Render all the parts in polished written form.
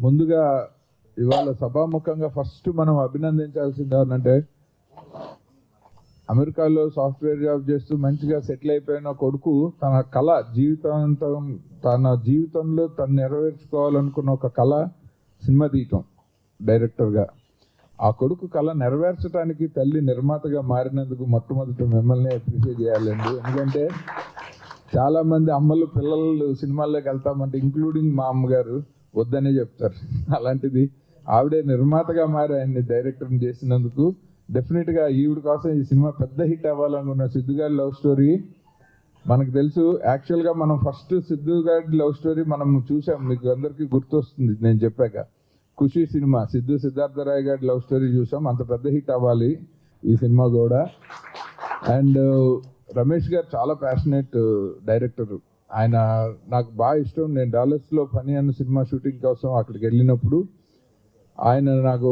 ముందుగా ఇవాళ సభాముఖంగా ఫస్ట్ మనం అభినందించాల్సింది ఎవరంటే అమెరికాలో సాఫ్ట్వేర్ జాబ్ చేస్తూ మంచిగా సెటిల్ అయిపోయిన కొడుకు తన కళ తన జీవితంలో తను నెరవేర్చుకోవాలనుకున్న ఒక కళ సినిమా తీయటం డైరెక్టర్గా. ఆ కొడుకు కళ నెరవేర్చడానికి తల్లి నిర్మాతగా మారినందుకు మొట్టమొదటి మిమ్మల్ని అప్రిషియేట్ చేయాలండి. ఎందుకంటే చాలామంది అమ్మలు పిల్లలు సినిమాల్లోకి వెళ్తామంటే ఇంక్లూడింగ్ మా అమ్మగారు వద్దనే చెప్తారు. అలాంటిది ఆవిడే నిర్మాతగా మారి ఆయన్ని డైరెక్టర్ని చేసినందుకు డెఫినెట్గా ఈవిడ కోసం ఈ సినిమా పెద్ద హిట్ అవ్వాలనుకున్న సిద్ధు గారి లవ్ స్టోరీ మనకు తెలుసు. యాక్చువల్గా మనం ఫస్ట్ సిద్ధు గారి లవ్ స్టోరీ మనం చూసాం, మీకు అందరికీ గుర్తొస్తుంది నేను చెప్పాక. ఖుషి సినిమా సిద్ధార్థరాయ్ గారి లవ్ స్టోరీ చూసాం, అంత పెద్ద హిట్ అవ్వాలి ఈ సినిమా కూడా. అండ్ రమేష్ గారు చాలా ప్యాషనేట్ డైరెక్టర్. ఆయన నాకు బాగా ఇష్టం. నేను డాలర్స్లో పని అన్న సినిమా షూటింగ్ కోసం అక్కడికి వెళ్ళినప్పుడు ఆయన నాకు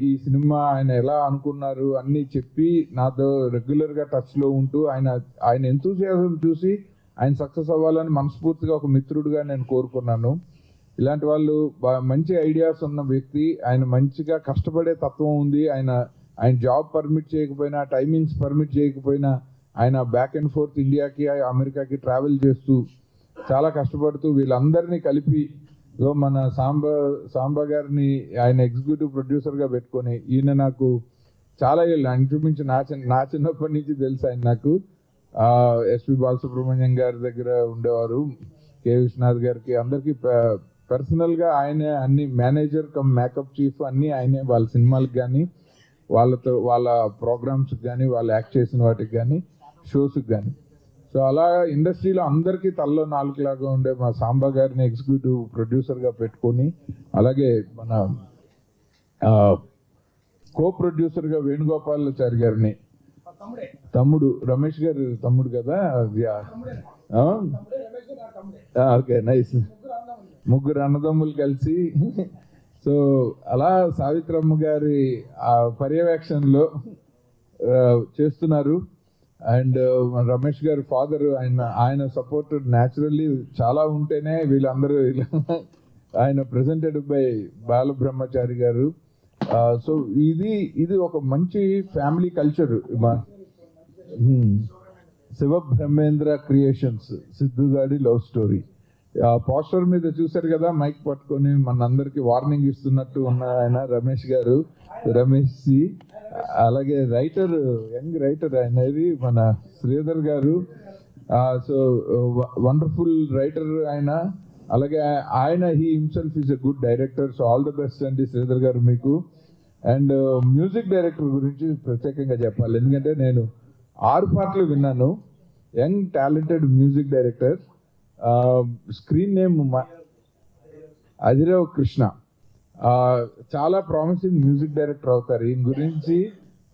ఈ సినిమా ఆయన ఎలా అనుకున్నారు అన్నీ చెప్పి నాతో రెగ్యులర్గా టచ్లో ఉంటూ ఆయన ఎంతూజియాజం చూసి ఆయన సక్సెస్ అవ్వాలని మనస్ఫూర్తిగా ఒక మిత్రుడిగా నేను కోరుకున్నాను. ఇలాంటి వాళ్ళు మంచి ఐడియాస్ ఉన్న వ్యక్తి. ఆయన మంచిగా కష్టపడే తత్వం ఉంది. ఆయన జాబ్ పర్మిట్ చేయకపోయినా, టైమింగ్స్ పర్మిట్ చేయకపోయినా ఆయన బ్యాక్ అండ్ ఫోర్త్ ఇండియాకి అమెరికాకి ట్రావెల్ చేస్తూ చాలా కష్టపడుతూ వీళ్ళందరినీ కలిపి మన సాంబా గారిని ఆయన ఎగ్జిక్యూటివ్ ప్రొడ్యూసర్గా పెట్టుకొని ఈయన నాకు చాలా ఏళ్ళు ఆయన చూపించి నా చిన్నప్పటి నుంచి తెలుసు ఆయన నాకు. ఎస్పి బాలసుబ్రహ్మణ్యం గారి దగ్గర ఉండేవారు, కె విశ్వనాథ్ గారికి అందరికీ పర్సనల్గా ఆయనే అన్ని మేనేజర్ కమ్ మేకప్ చీఫ్ అన్నీ ఆయనే. వాళ్ళ సినిమాలకు కానీ వాళ్ళ ప్రోగ్రామ్స్కి కానీ వాళ్ళు యాక్ట్ చేసిన వాటికి కానీ షోస్కి కానీ. సో అలా ఇండస్ట్రీలో అందరికీ తల్లో నాలుగులాగా ఉండే మా సాంబా గారిని ఎగ్జిక్యూటివ్ ప్రొడ్యూసర్గా పెట్టుకొని, అలాగే మన కో ప్రొడ్యూసర్గా వేణుగోపాలాచారి గారిని, తమ్ముడు రమేష్ గారు తమ్ముడు కదా, ఓకే నైస్, ముగ్గురు అన్నదమ్ములు కలిసి సో అలా సావిత్రమ్మ గారి పర్యవేక్షణలో చేస్తున్నారు. అండ్ రమేష్ గారి ఫాదర్ ఆయన సపోర్ట్ న్యాచురల్లీ చాలా ఉంటేనే వీళ్ళందరూ ఆయన ప్రెజెంటెడ్ బై బాలబ్రహ్మచారి గారు. సో ఇది ఒక మంచి family culture. Shiva Brahmendra creations Siddhu గారి లవ్ స్టోరీ. పోస్టర్ మీద చూశారు కదా, మైక్ పట్టుకొని మనందరికి వార్నింగ్ ఇస్తున్నట్టు ఉన్న ఆయన రమేష్ సి. అలాగే రైటర్, యంగ్ రైటర్ ఆయన మన శ్రీధర్ గారు. సో వండర్ఫుల్ రైటర్ ఆయన. అలాగే he himself is a good director. So all the best అండి శ్రీధర్ గారు మీకు. అండ్ మ్యూజిక్ డైరెక్టర్ గురించి ప్రత్యేకంగా చెప్పాలి, ఎందుకంటే నేను 6 పాటలు విన్నాను. Young talented music director. Screen name Ajirav Krishna. చాలా ప్రామిసింగ్ మ్యూజిక్ డైరెక్టర్ అవుతారు. ఈయన గురించి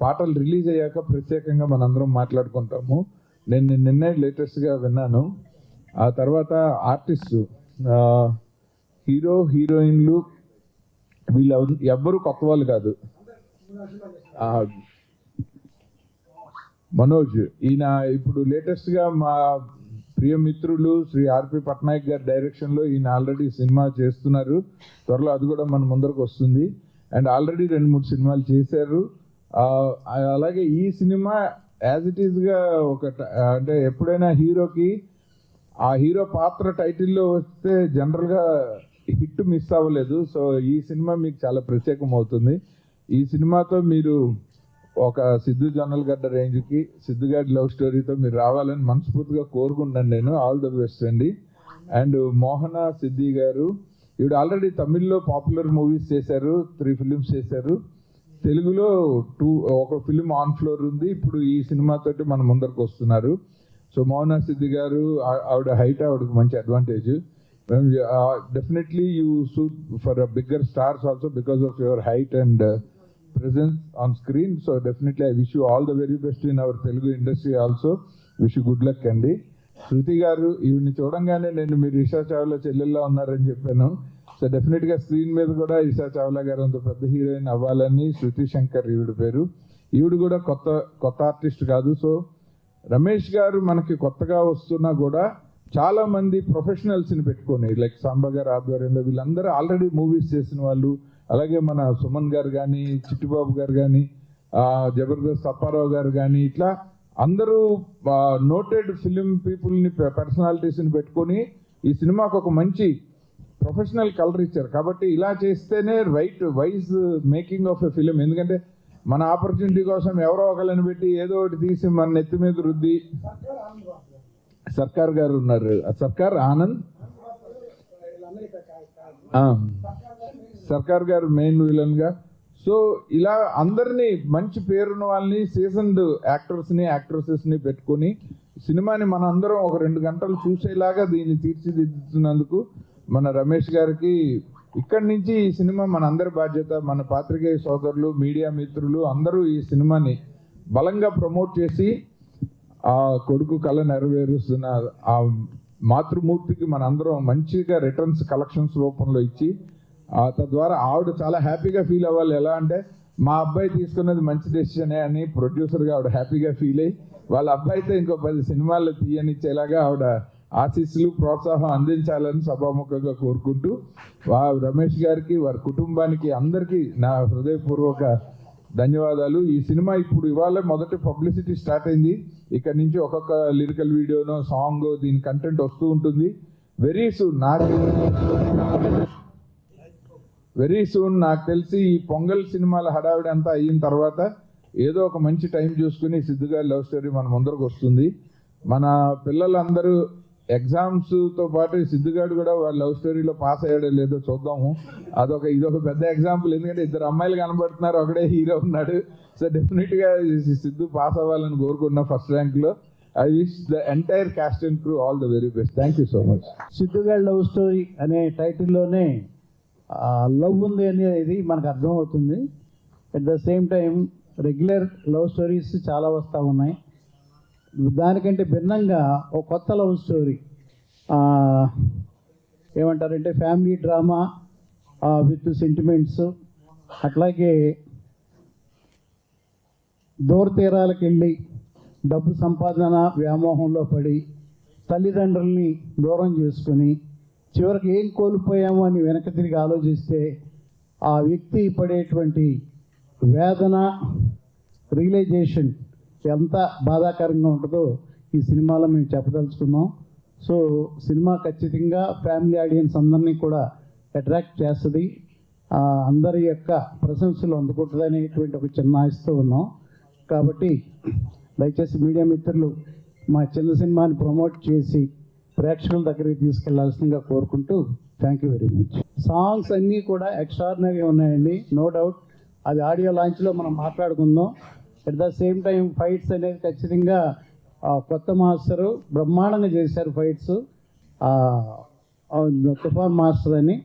పాటలు రిలీజ్ అయ్యాక ప్రత్యేకంగా మనందరం మాట్లాడుకుంటాము. నేను నిన్నే లేటెస్ట్గా విన్నాను. ఆ తర్వాత ఆర్టిస్టు, హీరోయిన్లు వీళ్ళు ఎవ్వరూ కొత్త వాళ్ళు కాదు. మనోజ్ ఈయన ఇప్పుడు లేటెస్ట్గా మా ప్రియమిత్రులు శ్రీ ఆర్పి పట్నాయక్ గారి డైరెక్షన్లో ఈయన ఆల్రెడీ సినిమా చేస్తున్నారు. త్వరలో అది కూడా మన ముందరకు వస్తుంది. అండ్ ఆల్రెడీ 2-3 సినిమాలు చేశారు. అలాగే ఈ సినిమా యాజ్ ఇట్ ఈస్గా అంటే ఎప్పుడైనా హీరోకి ఆ హీరో పాత్ర టైటిల్లో వస్తే జనరల్గా హిట్ మిస్ అవ్వలేదు. సో ఈ సినిమా మీకు చాలా ప్రత్యేకం అవుతుంది. ఈ సినిమాతో మీరు ఒక సిద్ధు జొన్నలగడ్డ రేంజ్కి, సిద్ధు గారి లవ్ స్టోరీతో మీరు రావాలని మనస్ఫూర్తిగా కోరుకుంటాను నేను. ఆల్ ద బెస్ట్ అండి. అండ్ మోహన సిద్ధి గారు, ఈవిడ ఆల్రెడీ తమిళ్లో పాపులర్ మూవీస్ చేశారు, 3 ఫిలిమ్స్ చేశారు. తెలుగులో ఒక ఫిలిం ఆన్ ఫ్లోర్ ఉంది. ఇప్పుడు ఈ సినిమాతోటి మన ముందరకు వస్తున్నారు. సో మోహన సిద్ధి గారు, ఆవిడకి మంచి advantage. Definitely you suit for a bigger stars also because of your height and presence on screen. So definitely I wish you all the very best in our Telugu industry also. Wish you good luck అండి. శృతి గారు, ఈవిని చూడంగానే నేను మీరు ఇషా చావ్లా చెల్లెల్లా ఉన్నారని చెప్పాను. So డెఫినెట్గా screen మీద కూడా ఇషా చావ్లా గారు అంత పెద్ద హీరోయిన్ అవ్వాలని. శృతి శంకర్ ఈవిడ పేరు. ఈవిడ కూడా కొత్త ఆర్టిస్ట్ కాదు. సో రమేష్ గారు మనకి కొత్తగా వస్తున్నా కూడా చాలా మంది ప్రొఫెషనల్స్ని పెట్టుకొని లైక్ సాంబా గారి ఆధ్వర్యంలో వీళ్ళందరూ ఆల్రెడీ మూవీస్ చేసిన వాళ్ళు, అలాగే మన సుమన్ గారు కానీ, చిట్టిబాబు గారు కానీ, జబర్దస్త్ అప్పారావు గారు కానీ, ఇట్లా అందరూ నోటెడ్ ఫిలిం పీపుల్ని, పర్సనాలిటీస్ని పెట్టుకొని ఈ సినిమాకు ఒక మంచి ప్రొఫెషనల్ కలర్ ఇచ్చారు. కాబట్టి ఇలా చేస్తేనే right wise making of a film. ఎందుకంటే మన ఆపర్చునిటీ కోసం ఎవరో ఒకళ్ళని పెట్టి ఏదో ఒకటి తీసి మన నెత్తి మీద రుద్ది, సర్కార్ గారు ఉన్నారు, సర్కార్ ఆనంద్, సర్కార్ గారు మెయిన్ విలన్గా. సో ఇలా అందరినీ మంచి పేరున్న వాళ్ళని, సీజన్డ్ యాక్టర్స్ని, యాక్ట్రసెస్ని పెట్టుకొని సినిమాని మన అందరం ఒక 2 గంటలు చూసేలాగా దీన్ని తీర్చిదిద్దుతున్నందుకు మన రమేష్ గారికి ఇక్కడి నుంచి ఈ సినిమా మన అందరి బాధ్యత. మన పాత్రికేయ సోదరులు, మీడియా మిత్రులు అందరూ ఈ సినిమాని బలంగా ప్రమోట్ చేసి ఆ కొడుకు కళ నెరవేరుస్తున్న ఆ మాతృమూర్తికి మన అందరం మంచిగా రిటర్న్స్ కలెక్షన్స్ రూపంలో ఇచ్చి తద్వారా ఆవిడ చాలా హ్యాపీగా ఫీల్ అవ్వాలి. ఎలా అంటే మా అబ్బాయి తీసుకున్నది మంచి డెసిషనే అని ప్రొడ్యూసర్గా ఆవిడ హ్యాపీగా ఫీల్ అయ్యి వాళ్ళ అబ్బాయితో ఇంకో 10 సినిమాలు తీయనిచ్చేలాగా ఆవిడ ఆశీస్సులు, ప్రోత్సాహం అందించాలని సభాముఖంగా కోరుకుంటూ రమేష్ గారికి, వారి కుటుంబానికి అందరికీ నా హృదయపూర్వక ధన్యవాదాలు. ఈ సినిమా ఇప్పుడు ఇవాళ మొదటి పబ్లిసిటీ స్టార్ట్ అయింది. ఇక్కడ నుంచి ఒక్కొక్క లిరికల్ వీడియోనో, సాంగ్, దీని కంటెంట్ వస్తూ ఉంటుంది. వెరీ సూన్ నాకు తెలిసి ఈ పొంగల్ సినిమాల హడావిడి అంతా అయిన తర్వాత ఏదో ఒక మంచి టైం చూసుకుని సిద్ధుగారి లవ్ స్టోరీ మన ముందరకు వస్తుంది. మన పిల్లలందరూ ఎగ్జామ్స్తో పాటు సిద్ధుగాడు కూడా వాళ్ళ లవ్ స్టోరీలో పాస్ అయ్యాడో లేదో చూద్దాము. ఇదొక పెద్ద ఎగ్జాంపుల్. ఎందుకంటే 2 అమ్మాయిలు కనబడుతున్నారు, ఒకడే హీరో ఉన్నాడు. సో డెఫినెట్గా సిద్ధు పాస్ అవ్వాలని కోరుకున్నా ఫస్ట్ ర్యాంక్లో. I wish the entire cast and crew all the very best. Thank you so much. సిద్ధుగాడి లవ్ స్టోరీ అనే టైటిల్లోనే లవ్ ఉంది అనేది మనకు అర్థమవుతుంది. At the same time regular love stories చాలా వస్తూ ఉన్నాయి. దానికంటే భిన్నంగా ఒక కొత్త లవ్ స్టోరీ, ఏమంటారంటే ఫ్యామిలీ డ్రామా విత్ సెంటిమెంట్స్. అట్లాగే దూర తీరాలకు వెళ్ళి డబ్బు సంపాదన వ్యామోహంలో పడి తల్లిదండ్రుల్ని దూరం చేసుకొని చివరికి ఏం కోల్పోయామో అని వెనక్కి తిరిగి ఆలోచిస్తే ఆ వ్యక్తి పడేటువంటి వేదన, రియలైజేషన్ ఎంత బాధాకరంగా ఉంటుందో ఈ సినిమాలో మేము చెప్పదలుచుకున్నాం. సో సినిమా ఖచ్చితంగా ఫ్యామిలీ ఆడియన్స్ అందరినీ కూడా అట్రాక్ట్ చేస్తుంది, అందరి యొక్క ప్రశంసలు అందుకుంటుంది అనేటువంటి ఒక చిన్న ఆశతో ఉన్నాం. కాబట్టి దయచేసి మీడియా మిత్రులు మా చిన్న సినిమాని ప్రమోట్ చేసి ప్రేక్షకుల దగ్గరికి తీసుకెళ్లాల్సిందిగా కోరుకుంటూ thank you very much. Songs అన్నీ కూడా ఎక్స్ట్రాడినరీ ఉన్నాయండి, నో డౌట్. అది ఆడియో లాంచ్లో మనం మాట్లాడుకుందాం. At the same time fights అనేది ఖచ్చితంగా కొత్త మాస్టరు బ్రహ్మాండంగా చేశారు ఫైట్స్. తుఫాన్ మాస్టర్ అని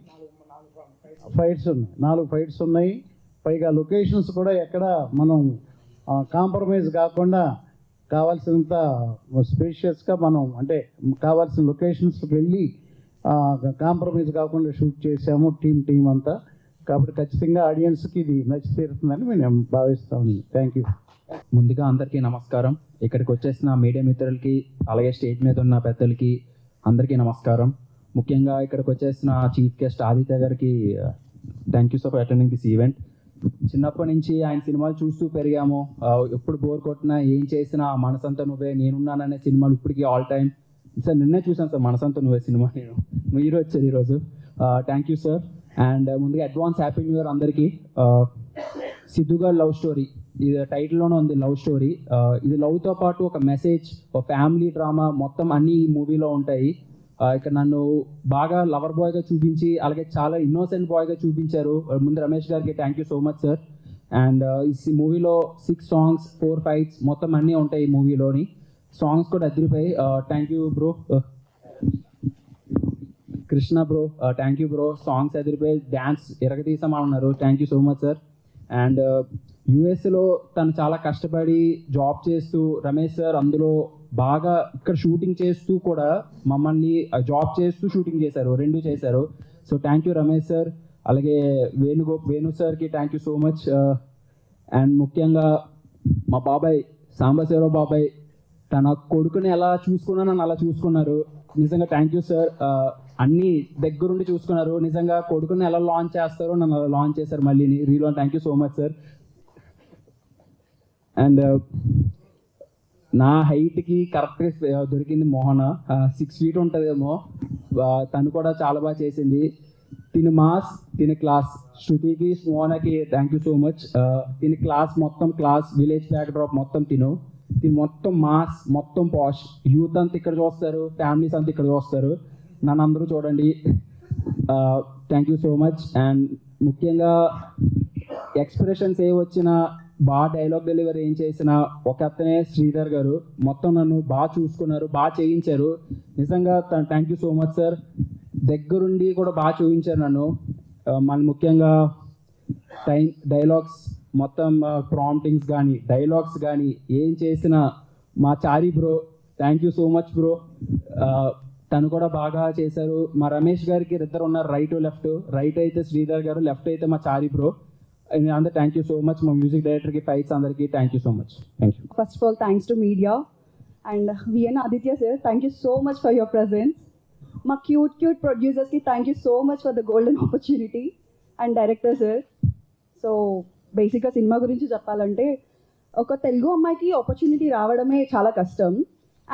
ఫైట్స్ ఉన్నాయి, 4 ఫైట్స్ ఉన్నాయి. పైగా లొకేషన్స్ కూడా ఎక్కడ మనం కాంప్రమైజ్ కాకుండా కావాల్సినంత స్పేషియస్గా మనం అంటే కావాల్సిన లొకేషన్స్కి వెళ్ళి కాంప్రమైజ్ కాకుండా షూట్ చేసాము టీం అంతా. కాబట్టి ఖచ్చితంగా ఆడియన్స్కి ఇది నచ్చి తీరుతుందని మేము భావిస్తాము. Thank you. ముందుగా అందరికీ నమస్కారం. ఇక్కడికి వచ్చేసిన మీడియా మిత్రులకి, అలాగే స్టేజ్ మీద ఉన్న పెద్దలకి అందరికీ నమస్కారం. ముఖ్యంగా ఇక్కడికి వచ్చేసిన చీఫ్ గెస్ట్ ఆదిత్య గారికి thank you so for attending this event. చిన్నప్పటి నుంచి ఆయన సినిమాలు చూస్తూ పెరిగాము. ఎప్పుడు బోర్ కొట్టినా, ఏం చేసినా మనసంతా నువ్వే, నేనున్నాననే సినిమాలు ఇప్పటికీ ఆల్ టైమ్. సార్ నిన్నే చూసాను సార్ మనసంతా నువ్వే సినిమా, మీరు వచ్చేది ఈరోజు. Thank you sir. అండ్ ముందుగా అడ్వాన్స్ హ్యాపీ న్యూ ఇయర్ అందరికీ. సిద్ధుగారి లవ్ స్టోరీ, ఇది టైటిల్లోనే ఉంది లవ్ స్టోరీ. ఇది లవ్తో పాటు ఒక మెసేజ్, ఒక ఫ్యామిలీ డ్రామా, మొత్తం అన్నీ ఈ మూవీలో ఉంటాయి. ఇక్కడ నన్ను బాగా లవర్ బాయ్గా చూపించి, అలాగే చాలా ఇన్నోసెంట్ బాయ్గా చూపించారు. ముందు రమేష్ గారికి thank you so much sir. And ఈ మూవీలో 6 సాంగ్స్, 4 ఫైట్స్ మొత్తం అన్నీ ఉంటాయి ఈ మూవీలోని. సాంగ్స్ కూడా అదిరిపోయి. Thank you bro Krishna bro, thank you bro. Songs అదిరిపోయి, డ్యాన్స్ ఎరగతీసామన్నారు. Thank you so much sir. And యూఎస్లో తను చాలా కష్టపడి జాబ్ చేస్తూ, రమేష్ సార్ అందులో బాగా ఇక్కడ షూటింగ్ చేస్తూ కూడా మమ్మల్ని జాబ్ చేస్తూ షూటింగ్ చేశారు, 2 చేశారు. So thank you Ramesh sir. అలాగే వేణు సార్కి thank you so much. And ముఖ్యంగా మా బాబాయ్ సాంబశివరావు బాబాయ్, తన కొడుకుని ఎలా చూసుకున్నా నన్ను అలా చూసుకున్నారు. నిజంగా థ్యాంక్ యూ సార్. అన్ని దగ్గరుండి చూసుకున్నారు. నిజంగా కొడుకుని ఎలా లాంచ్ చేస్తారో నన్ను అలా లాంచ్ చేశారు మళ్ళీ. రీలో thank you so much sir. And నా హైట్కి కరెక్ట్గా దొరికింది మోహన. 6 feet ఉంటుందేమో. తను కూడా చాలా బాగా చేసింది. తిని మాస్, తిని క్లాస్. శృతికి, మోహనకి థ్యాంక్ యూ సో మచ్. తిని క్లాస్, మొత్తం క్లాస్, విలేజ్ బ్యాక్ డ్రాప్ మొత్తం తిని మొత్తం మాస్, మొత్తం పాష్. యూత్ అంతా ఇక్కడ చూస్తారు, ఫ్యామిలీస్ అంతా ఇక్కడ చూస్తారు. నన్ను అందరూ చూడండి. Thank you so much. And ముఖ్యంగా ఎక్స్ప్రెషన్స్ ఏ వచ్చినా, బాగా డైలాగ్ డెలివరీ ఏం చేసినా ఒక అతనే శ్రీధర్ గారు మొత్తం నన్ను బాగా చూసుకున్నారు, బాగా చేయించారు. నిజంగా thank you so much sir. దగ్గరుండి కూడా బాగా చూపించారు నన్ను. మళ్ళీ ముఖ్యంగా డైలాగ్స్ మొత్తం ప్రాంప్టింగ్స్ కానీ డైలాగ్స్ కానీ ఏం చేసినా మా Chari bro thank you so much bro. తను కూడా బాగా చేశారు. మా రమేష్ గారికి ఇద్దరు ఉన్నారు, రైట్ లెఫ్ట్. రైట్ అయితే శ్రీధర్ గారు, లెఫ్ట్ అయితే మా చారీ బ్రో. అందరూ థ్యాంక్ యూ సో మచ్. మా మ్యూజిక్ డైరెక్టర్కి, ఫైట్స్ అందరికీ thank you so much. Thank you. First of all, thanks to media and VN Aditya sir. Thank you so much for your presence. My cute producers ki thank you so much for the golden opportunity and director sir. So బేసిక్గా cinema గురించి చెప్పాలంటే ఒక తెలుగు అమ్మాయికి opportunity రావడమే చాలా కష్టం.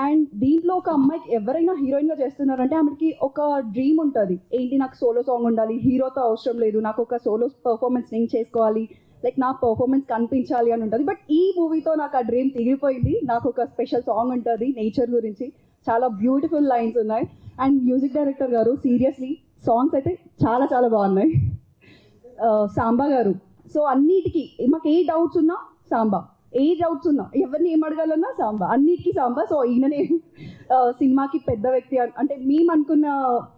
And దీంట్లో ఒక అమ్మాయికి ఎవరైనా హీరోయిన్గా చేస్తున్నారంటే ఆమెకి ఒక డ్రీమ్ ఉంటుంది. ఏంటి, నాకు సోలో సాంగ్ ఉండాలి, హీరోతో అవసరం లేదు, నాకు ఒక సోలో పర్ఫార్మెన్స్ నేను చేసుకోవాలి, లైక్ నా పర్ఫార్మెన్స్ కనిపించాలి అని ఉంటుంది. బట్ ఈ మూవీతో నాకు ఆ డ్రీమ్ తిరిగిపోయింది. నాకు ఒక స్పెషల్ సాంగ్ ఉంటుంది నేచర్ గురించి, చాలా బ్యూటిఫుల్ లైన్స్ ఉన్నాయి. అండ్ మ్యూజిక్ డైరెక్టర్ గారు సీరియస్లీ సాంగ్స్ అయితే చాలా చాలా బాగున్నాయి. సాంబా గారు, సో అన్నిటికీ మాకు ఏ డౌట్స్ ఉన్నా సాంబా, ఏ డౌట్స్ ఉన్నా ఎవరిని ఏం అడగాలన్నా సాంబా, అన్నిటికీ సాంబా. సో ఈయననే సినిమాకి పెద్ద వ్యక్తి అంటే మేము అనుకున్న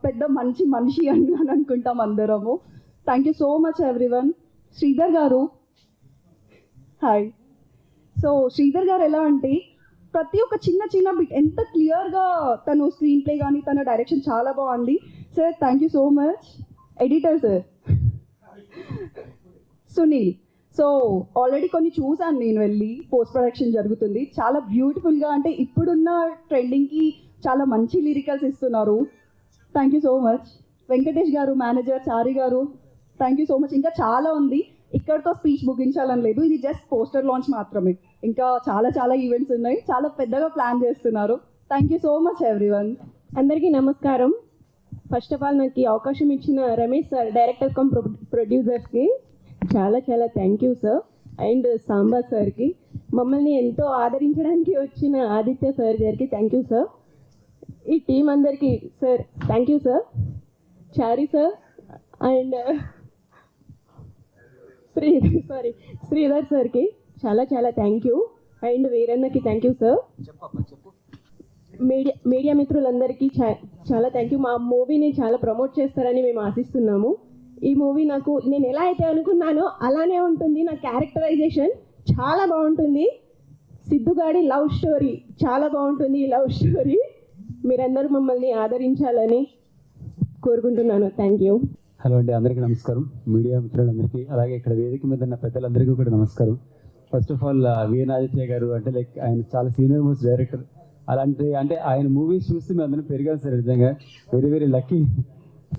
పెద్ద మంచి మనిషి అని అనుకుంటాం అందరము. Thank you so much everyone. Sridhar గారు, హాయ్. సో శ్రీధర్ గారు ఎలా అంటే ప్రతి ఒక్క చిన్న బిట్ ఎంత క్లియర్గా తను స్క్రీన్ ప్లే కానీ తన డైరెక్షన్ చాలా బాగుంది sir. Thank you so much. Editor sir Sunil. So already కొన్ని చూసాను నేను, వెళ్ళి పోస్ట్ ప్రొడక్షన్ జరుగుతుంది, చాలా బ్యూటిఫుల్గా అంటే ఇప్పుడున్న ట్రెండింగ్కి చాలా మంచి లిరికల్స్ ఇస్తున్నారు. Thank you so much. Venkatesh గారు, మేనేజర్ చారి గారు, థ్యాంక్ యూ సో మచ్. ఇంకా చాలా ఉంది, ఇక్కడితో స్పీచ్ ముగించాలని లేదు, ఇది జస్ట్ పోస్టర్ లాంచ్ మాత్రమే. ఇంకా చాలా ఈవెంట్స్ ఉన్నాయి, చాలా పెద్దగా ప్లాన్ చేస్తున్నారు. Thank you so much everyone. అందరికీ నమస్కారం. ఫస్ట్ ఆఫ్ ఆల్ నాకు ఈ అవకాశం ఇచ్చిన రమేష్ సార్, డైరెక్టర్ కమ్ ప్రొడ్యూసర్స్కి చాలా thank you sir. And Samba సార్కి, మమ్మల్ని ఎంతో ఆదరించడానికి వచ్చిన ఆదిత్య సార్ గారికి థ్యాంక్ యూ సార్. ఈ టీం అందరికీ sir thank you sir. Chari sir and Sridhar సార్కి చాలా థ్యాంక్ యూ. అండ్ వీరన్నకి థ్యాంక్ యూ సార్. మీడియా మిత్రులందరికీ చాలా థ్యాంక్ యూ. మా మూవీని చాలా ప్రమోట్ చేస్తారని మేము ఆశిస్తున్నాము. ఈ మూవీ నాకు నేను ఎలా అయితే అనుకున్నానో అలానే ఉంటుంది. నా క్యారెక్టరైజేషన్ చాలా బాగుంటుంది. సిద్ధుగాడి లవ్ స్టోరీ చాలా బాగుంటుంది. ఈ లవ్ స్టోరీ మీరందరూ మమ్మల్ని ఆదరించాలని కోరుకుంటున్నాను. Thank you. హలో అండి, అందరికీ నమస్కారం. మీడియా మిత్రులందరికీ, అలాగే ఇక్కడ వేదిక మీద ఉన్న పెద్దలందరికీ కూడా నమస్కారం. First of all VN Aditya గారు అంటే లైక్ ఆయన చాలా సీనియర్ మోస్ట్ డైరెక్టర్. అలాంటి అంటే ఆయన మూవీస్ చూస్తే మేము అందరం పెరిగాం సార్. నిజంగా వెరీ లక్కీ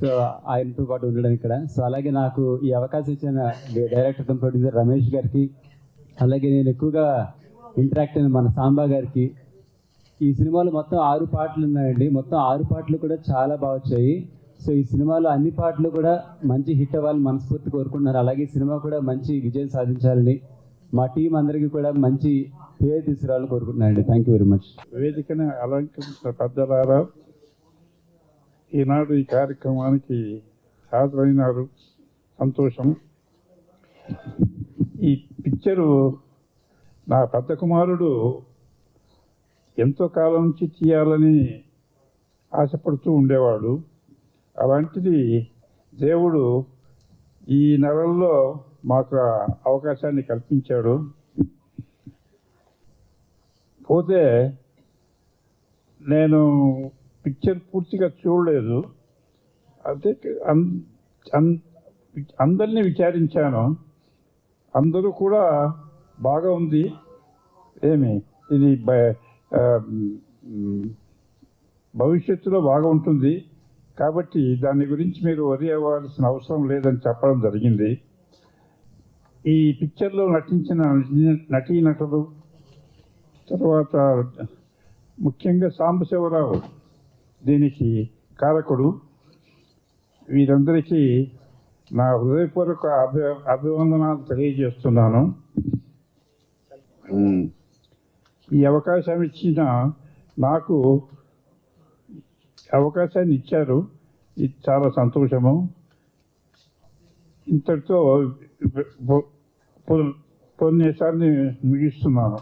సో ఆయనతో పాటు ఉండడం ఇక్కడ. సో అలాగే నాకు ఈ అవకాశం ఇచ్చిన డైరెక్టర్ కమ్ ప్రొడ్యూసర్ రమేష్ గారికి, అలాగే నేను ఎక్కువగా ఇంటరాక్ట్ అయిన మన సాంబా గారికి. ఈ సినిమాలో మొత్తం 6 పాటలు ఉన్నాయండి. మొత్తం 6 పాటలు కూడా చాలా బాగా వచ్చాయి. సో ఈ సినిమాలో అన్ని పాటలు కూడా మంచి హిట్ అవ్వాలని మనస్ఫూర్తి కోరుకుంటున్నారు. అలాగే సినిమా కూడా మంచి విజయం సాధించాలని, మా టీం అందరికీ కూడా మంచి పేరు తీసుకురావాలని కోరుకుంటున్నానండి. Thank you very much. వేదికను అలంకరించిన పెద్దలారా, ఈనాడు ఈ కార్యక్రమానికి హాజరైనారు, సంతోషం. ఈ పిక్చరు నా పెద్ద కుమారుడు ఎంతో కాలం నుంచి తీయాలని ఆశపడుతూ ఉండేవాడు. అలాంటిది దేవుడు ఈ నెలల్లో మాకు అవకాశాన్ని కల్పించాడు. పోతే నేను పిక్చర్ పూర్తిగా చూడలేదు. అయితే అందరినీ విచారించాను, అందరూ కూడా బాగా ఉంది. భవిష్యత్తులో బాగా ఉంటుంది కాబట్టి దాని గురించి మీరు వరి అవ్వాల్సిన అవసరం లేదని చెప్పడం జరిగింది. ఈ పిక్చర్లో నటించిన నటీనటులు, తర్వాత ముఖ్యంగా సాంబశివరావు దీనికి కారకుడు, వీరందరికీ నా హృదయపూర్వక అభివందనాలు తెలియజేస్తున్నాను. ఈ అవకాశం ఇచ్చిన నాకు అవకాశాన్ని ఇచ్చారు, ఇది చాలా సంతోషము. ఇంతటితో ఉపన్యాసాన్ని ముగిస్తున్నాను.